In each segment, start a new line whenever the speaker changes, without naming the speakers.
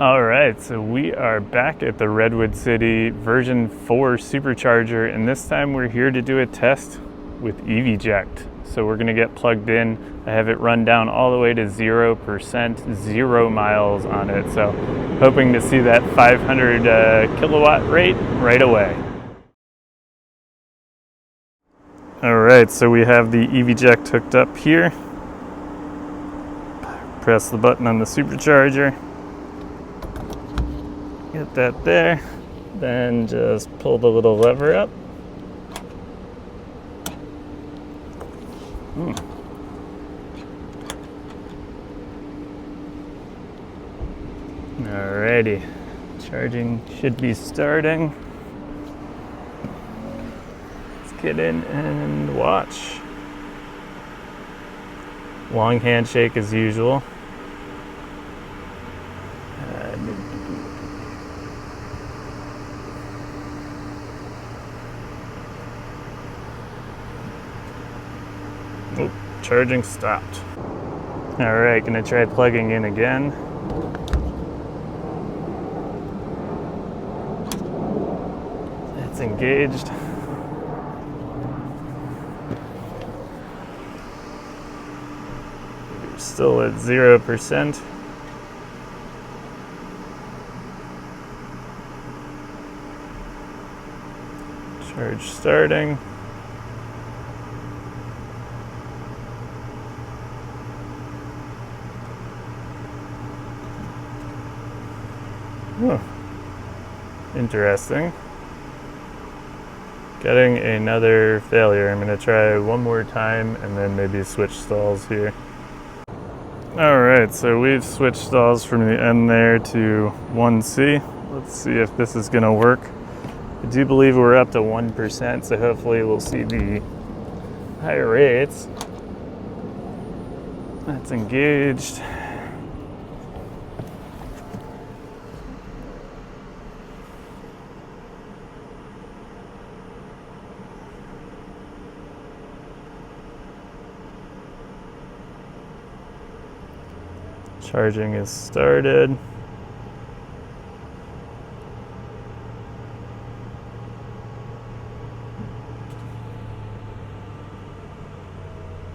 All right, so we are back at the Redwood City version 4 supercharger, and this time we're here to do a test with EVJect. So we're gonna get plugged in. I have it run down all the way to 0%, 0 miles on it. So hoping to see that 500 kilowatt rate right away. All right, so we have the EVJect hooked up here. Press the button on the supercharger. Get that there, then just pull the little lever up. Alrighty, charging should be starting. Let's get in and watch. Long handshake as usual. Oh, charging stopped. All right, gonna try plugging in again. It's engaged. We're still at 0%. Charge starting. Oh, interesting. Getting another failure. I'm going to try one more time and then maybe switch stalls here. Alright, so we've switched stalls from the end there to 1C. Let's see if this is going to work. I do believe we're up to 1%, so hopefully we'll see the higher rates. That's engaged. Charging is started.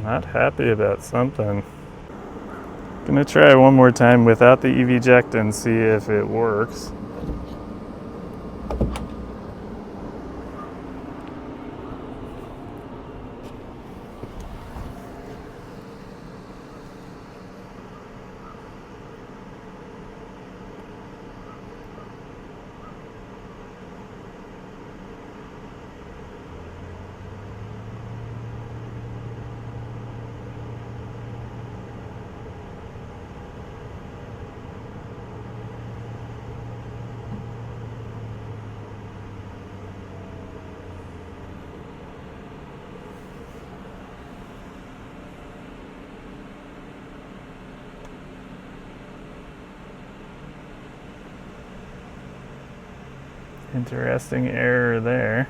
Not happy about something. Gonna try one more time without the EVJect and see if it works. Interesting error there.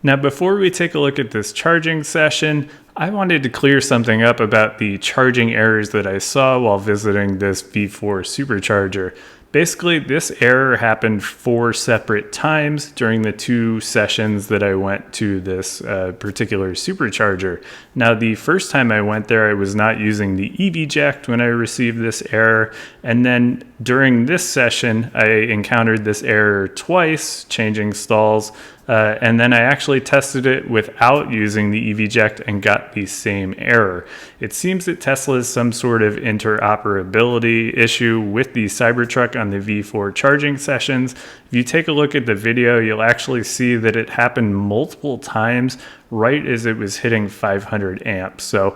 Now, before we take a look at this charging session, I wanted to clear something up about the charging errors that I saw while visiting this V4 supercharger. Basically, this error happened 4 separate times during the 2 sessions that I went to this particular supercharger. Now, the first time I went there, I was not using the EVJect when I received this error. And then during this session, I encountered this error twice, changing stalls. And then I actually tested it without using the EVJect and got the same error. It seems that Tesla has some sort of interoperability issue with the Cybertruck on the V4 charging sessions. If you take a look at the video, you'll actually see that it happened multiple times right as it was hitting 500 amps. So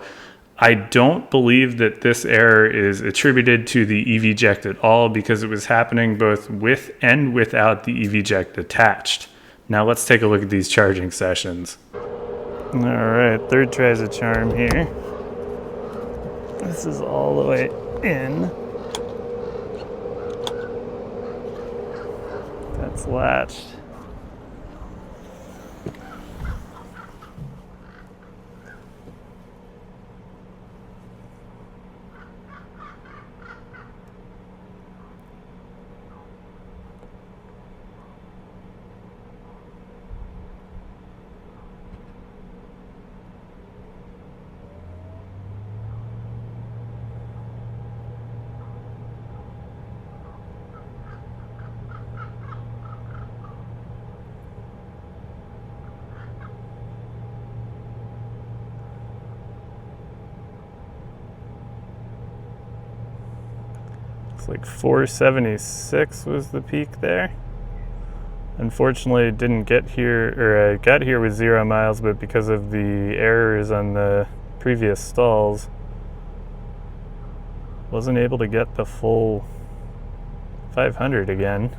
I don't believe that this error is attributed to the EVJect at all, because it was happening both with and without the EVJect attached. Now let's take a look at these charging sessions. All right, third tries a charm here. This is all the way in. That's latched. Looks like 476 was the peak there. Unfortunately, didn't get here, or I got here with 0 miles, but because of the errors on the previous stalls, wasn't able to get the full 500 again.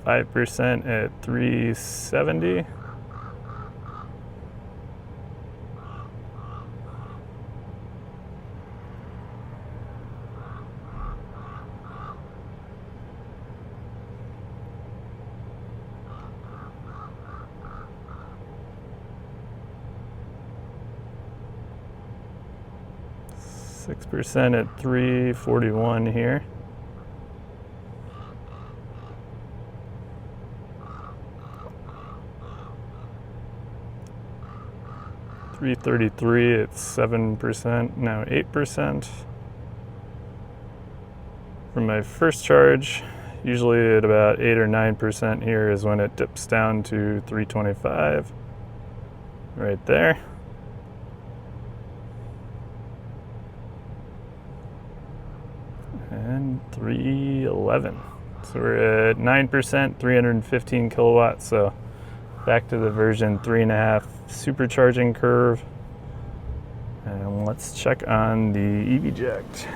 %, at 370. %, at 341 here. $3.33 at 7%, now 8%. For my first charge, usually at about 8 or 9% here is when it dips down to 325. Right there. And 311. So we're at 9%, 315 kilowatts. So back to the version 3.5 supercharging curve. And let's check on the EVJect.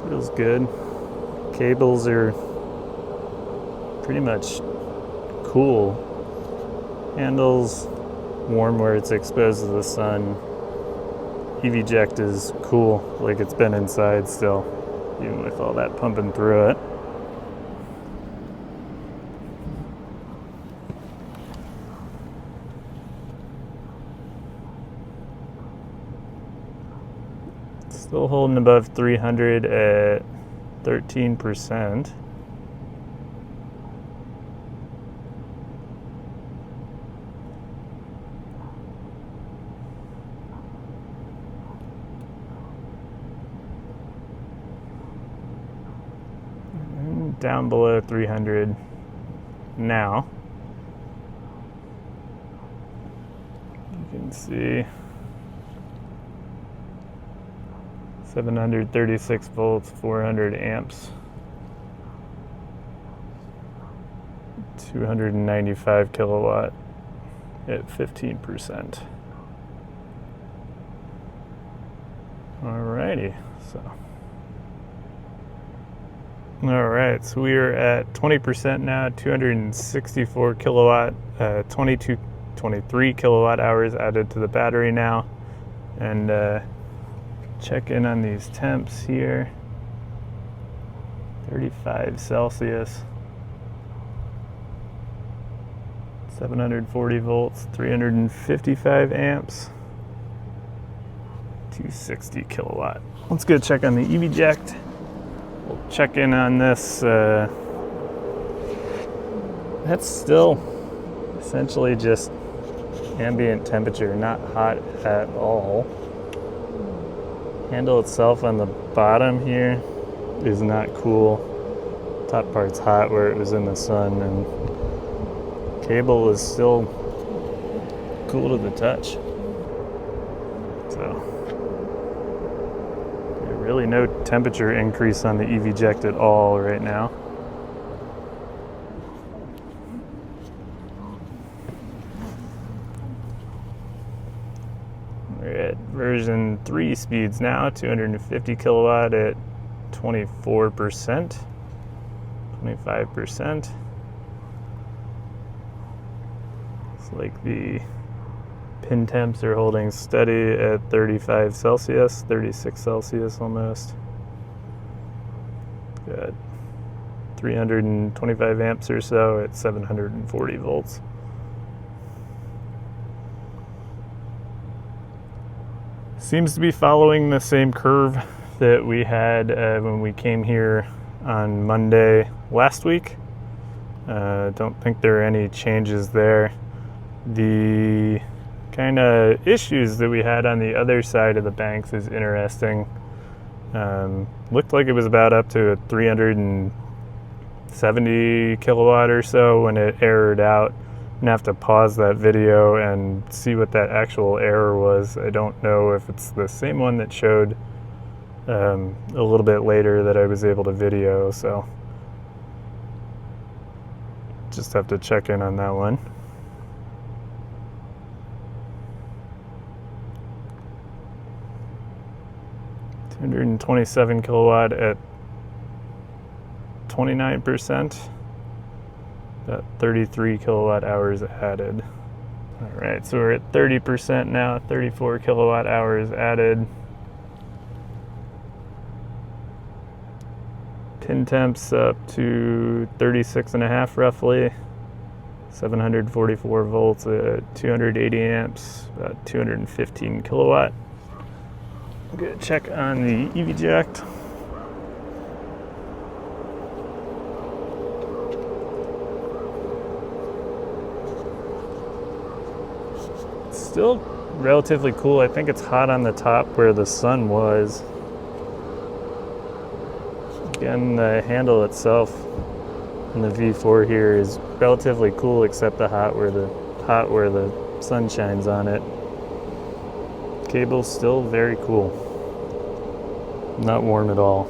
Feels good. Cables are pretty much cool. Handles warm where it's exposed to the sun. EVJect is cool, like it's been inside still, even with all that pumping through it. Still holding above 300 at 13%. Down below 300 now. You can see 736 volts, 400 amps, 295 kilowatt at 15%. Alrighty, so. All right, so we are at 20% now, 264 kilowatt, 23 kilowatt hours added to the battery now. And check in on these temps here. 35 Celsius, 740 volts, 355 amps, 260 kilowatt. Let's go check on the EVJect. We'll check in on this. That's still essentially just ambient temperature, not hot at all. Handle itself on the bottom here is not cool. Top part's hot where it was in the sun, and cable is still cool to the touch. So really no temperature increase on the EVJect at all right now. We're at version 3 speeds now, 250 kilowatt at 24%, 25%. It's like the pin temps are holding steady at 35 Celsius, 36 Celsius almost. Got 325 amps or so at 740 volts. Seems to be following the same curve that we had when we came here on Monday last week. Don't think there are any changes there. The kind of issues that we had on the other side of the banks is interesting. Looked like it was about up to a 370 kilowatt or so when it errored out. I'm gonna have to pause that video and see what that actual error was. I don't know if it's the same one that showed a little bit later that I was able to video, so just have to check in on that one. $227 kilowatt at 29%, about 33 kilowatt hours added. All right, so we're at 30% now, 34 kilowatt hours added. Pin temps up to 36.5 roughly, 744 volts at 280 amps, about 215 kilowatt. I'm gonna check on the EVJect. It's still relatively cool. I think it's hot on the top where the sun was. Again, the handle itself in the V4 here is relatively cool, except the hot where the sun shines on it. Cable's still very cool. Not warm at all.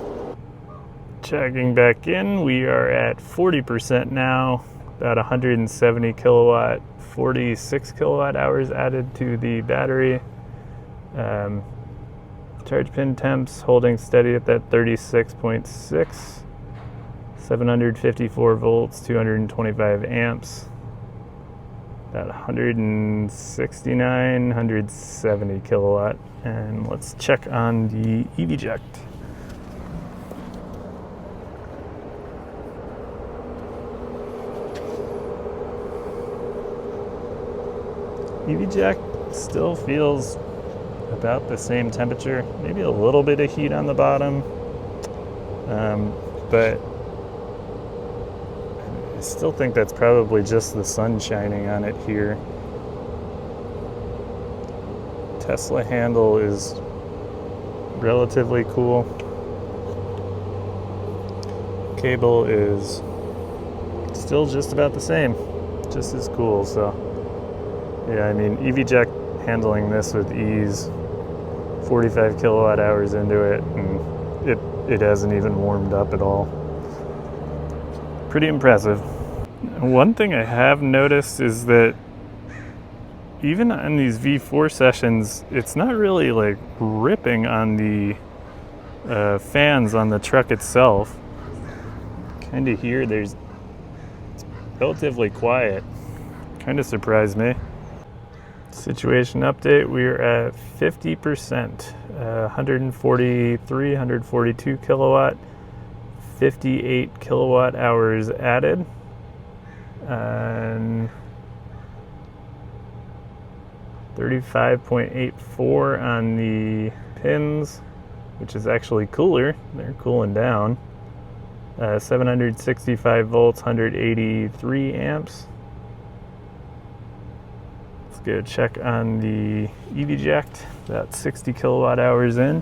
Checking back in, we are at 40% now, about 170 kilowatt, 46 kilowatt hours added to the battery. Charge pin temps holding steady at that 36.6, 754 volts, 225 amps. About 169, 170 kilowatt. And let's check on the EVJect. EVJect still feels about the same temperature, maybe a little bit of heat on the bottom, but I still think that's probably just the sun shining on it here. Tesla handle is relatively cool. Cable is still just about the same, just as cool. So yeah, I mean, EVJect handling this with ease, 45 kilowatt hours into it, and it hasn't even warmed up at all. Pretty impressive. One thing I have noticed is that even on these V4 sessions, it's not really like ripping on the fans on the truck itself. Kind of here, it's relatively quiet. Kind of surprised me. Situation update, we're at 50%, 143, 142 kilowatt, 58 kilowatt hours added, and 35.84 on the pins, which is actually cooler. They're cooling down. 765 volts, 183 amps. Let's go check on the EVJect, about 60 kilowatt hours in.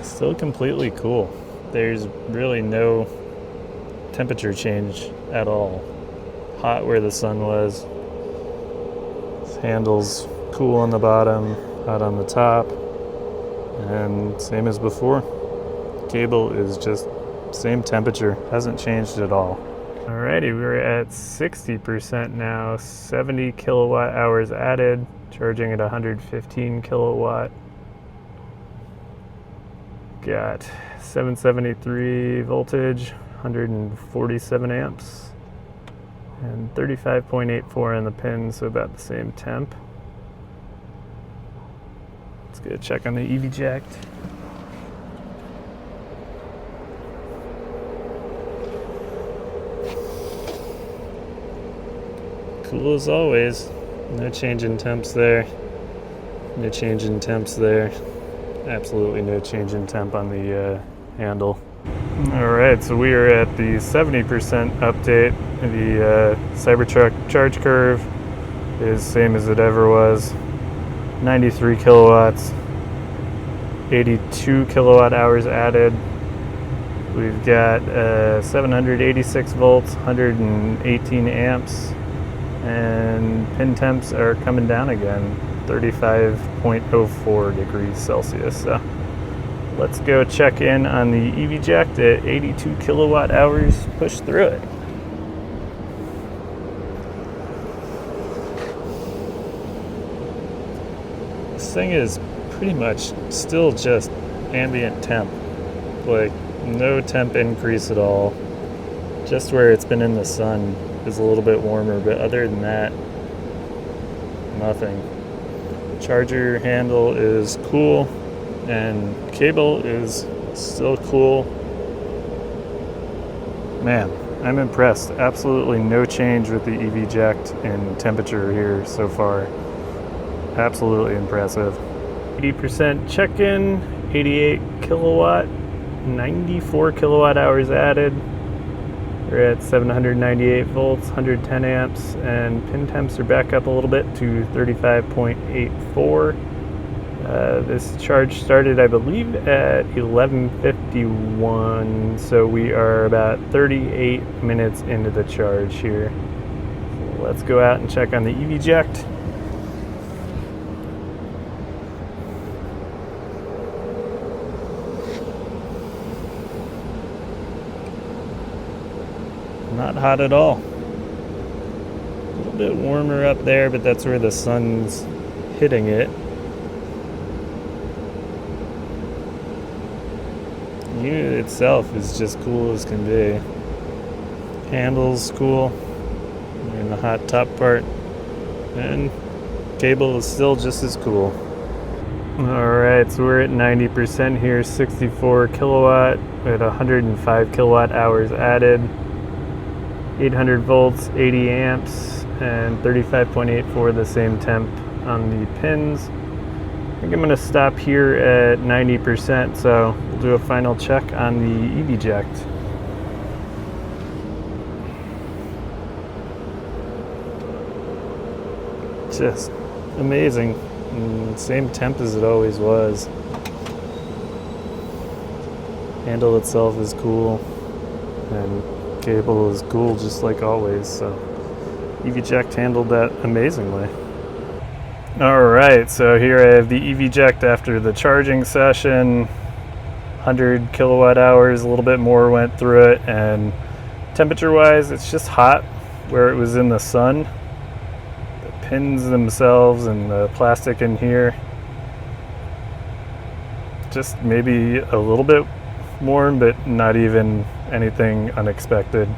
Still completely cool. There's really no temperature change at all. Hot where the sun was. This handle's cool on the bottom, hot on the top, and same as before. Cable is just same temperature, hasn't changed at all. Alrighty, we're at 60% now, 70 kilowatt hours added, charging at 115 kilowatt. Got 773 voltage, 147 amps, and 35.84 on the pin, so about the same temp. Let's go check on the EVJect. Cool as always. No change in temps there. No change in temps there. Absolutely no change in temp on the handle. Alright, so we are at the 70% update. The Cybertruck charge curve is same as it ever was. 93 kilowatts, 82 kilowatt hours added. We've got 786 volts, 118 amps, and pin temps are coming down again, 35.04 degrees Celsius. So let's go check in on the EVJect at 82 kilowatt hours, push through it. This thing is pretty much still just ambient temp, like no temp increase at all. Just where it's been in the sun is a little bit warmer, but other than that, nothing. Charger handle is cool, and cable is still cool. Man, I'm impressed. Absolutely no change with the EVJect in temperature here so far. Absolutely impressive. 80% check-in, 88 kilowatt, 94 kilowatt hours added. We're at 798 volts, 110 amps, and pin temps are back up a little bit to 35.84. This charge started, I believe, at 11:51, so we are about 38 minutes into the charge here. So let's go out and check on the EVJect. Not hot at all. A little bit warmer up there, but that's where the sun's hitting it. The unit itself is just cool as can be. Handle's cool in the hot top part, and cable is still just as cool. Alright, so we're at 90% here, 64 kilowatt with 105 kilowatt hours added. 800 volts, 80 amps, and 35.84 the same temp on the pins. I think I'm going to stop here at 90%, so we'll do a final check on the EVJect. Just amazing. Same temp as it always was. Handle itself is cool, and cable is cool just like always, so EVJect handled that amazingly. Alright, so here I have the EVJect after the charging session. 100 kilowatt hours, a little bit more went through it, and temperature wise it's just hot where it was in the sun. The pins themselves and the plastic in here, just maybe a little bit warm, but not even anything unexpected.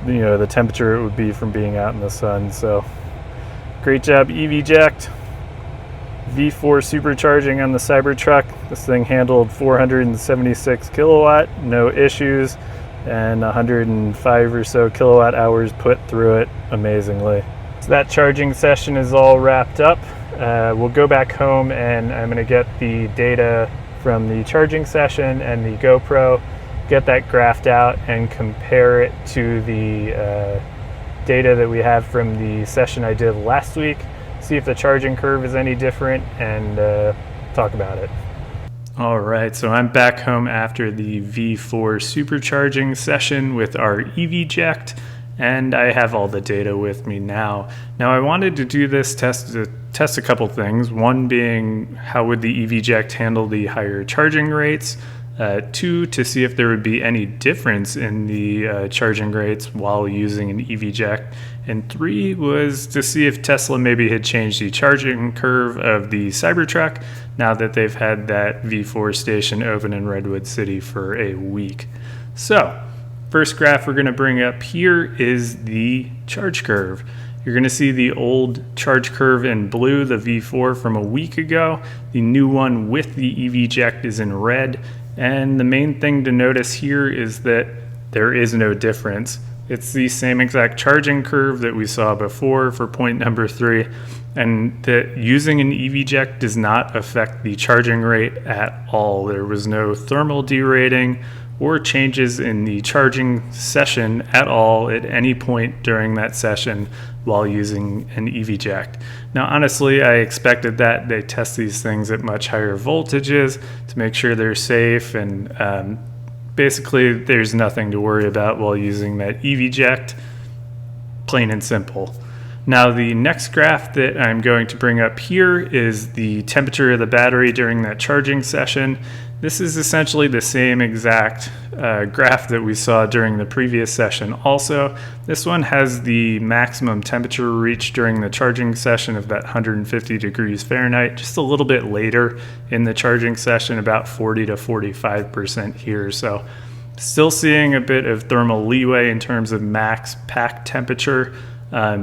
You know, the temperature it would be from being out in the sun. So great job, EVJect. V4 supercharging on the Cybertruck. This thing handled 476 kilowatt, no issues, and 105 or so kilowatt hours put through it amazingly. So that charging session is all wrapped up. We'll go back home and I'm going to get the data from the charging session and the GoPro, get that graphed out and compare it to the data that we have from the session I did last week, see if the charging curve is any different, and talk about it. All right, so I'm back home after the V4 supercharging session with our EVJect, and I have all the data with me now. Now I wanted to do this test to test a couple things, one being how would the EVJect handle the higher charging rates, two, to see if there would be any difference in the charging rates while using an EVJect, and three was to see if Tesla maybe had changed the charging curve of the Cybertruck now that they've had that V4 station open in Redwood City for a week. So, first graph we're going to bring up here is the charge curve. You're going to see the old charge curve in blue, the V4 from a week ago. The new one with the EVJect is in red. And the main thing to notice here is that there is no difference. It's the same exact charging curve that we saw before for point number 3, and that using an EVJect does not affect the charging rate at all. There was no thermal derating or changes in the charging session at all at any point during that session while using an EVJect. Now, honestly, I expected that. They test these things at much higher voltages to make sure they're safe, and basically there's nothing to worry about while using that EVJect, plain and simple. Now, the next graph that I'm going to bring up here is the temperature of the battery during that charging session. This is essentially the same exact graph that we saw during the previous session also. This one has the maximum temperature reached during the charging session of that 150 degrees Fahrenheit, just a little bit later in the charging session, about 40 to 45% here. So still seeing a bit of thermal leeway in terms of max pack temperature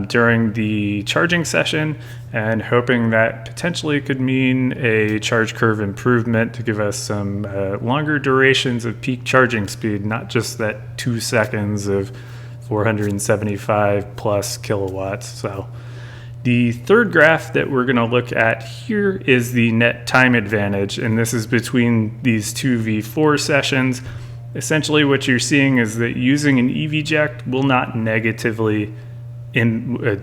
during the charging session, and hoping that potentially could mean a charge curve improvement to give us some longer durations of peak charging speed, not just that 2 seconds of 475 plus kilowatts. So the third graph that we're going to look at here is the net time advantage, and this is between these two V4 sessions. Essentially what you're seeing is that using an EVJect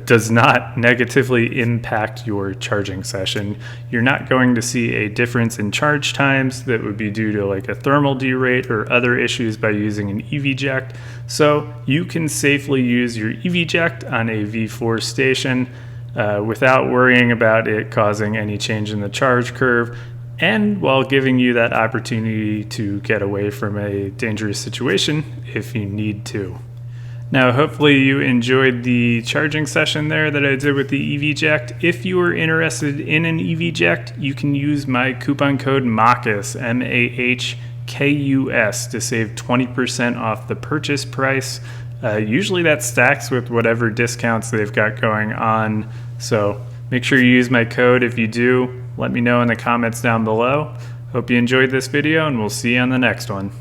does not negatively impact your charging session. You're not going to see a difference in charge times that would be due to like a thermal derate or other issues by using an EVJect. So you can safely use your EVJect on a V4 station without worrying about it causing any change in the charge curve, and while giving you that opportunity to get away from a dangerous situation if you need to. Now, hopefully you enjoyed the charging session there that I did with the EVJect. If you are interested in an EVJect, you can use my coupon code MAHKUS, MAHKUS, to save 20% off the purchase price. Usually that stacks with whatever discounts they've got going on. So make sure you use my code. If you do, let me know in the comments down below. Hope you enjoyed this video, and we'll see you on the next one.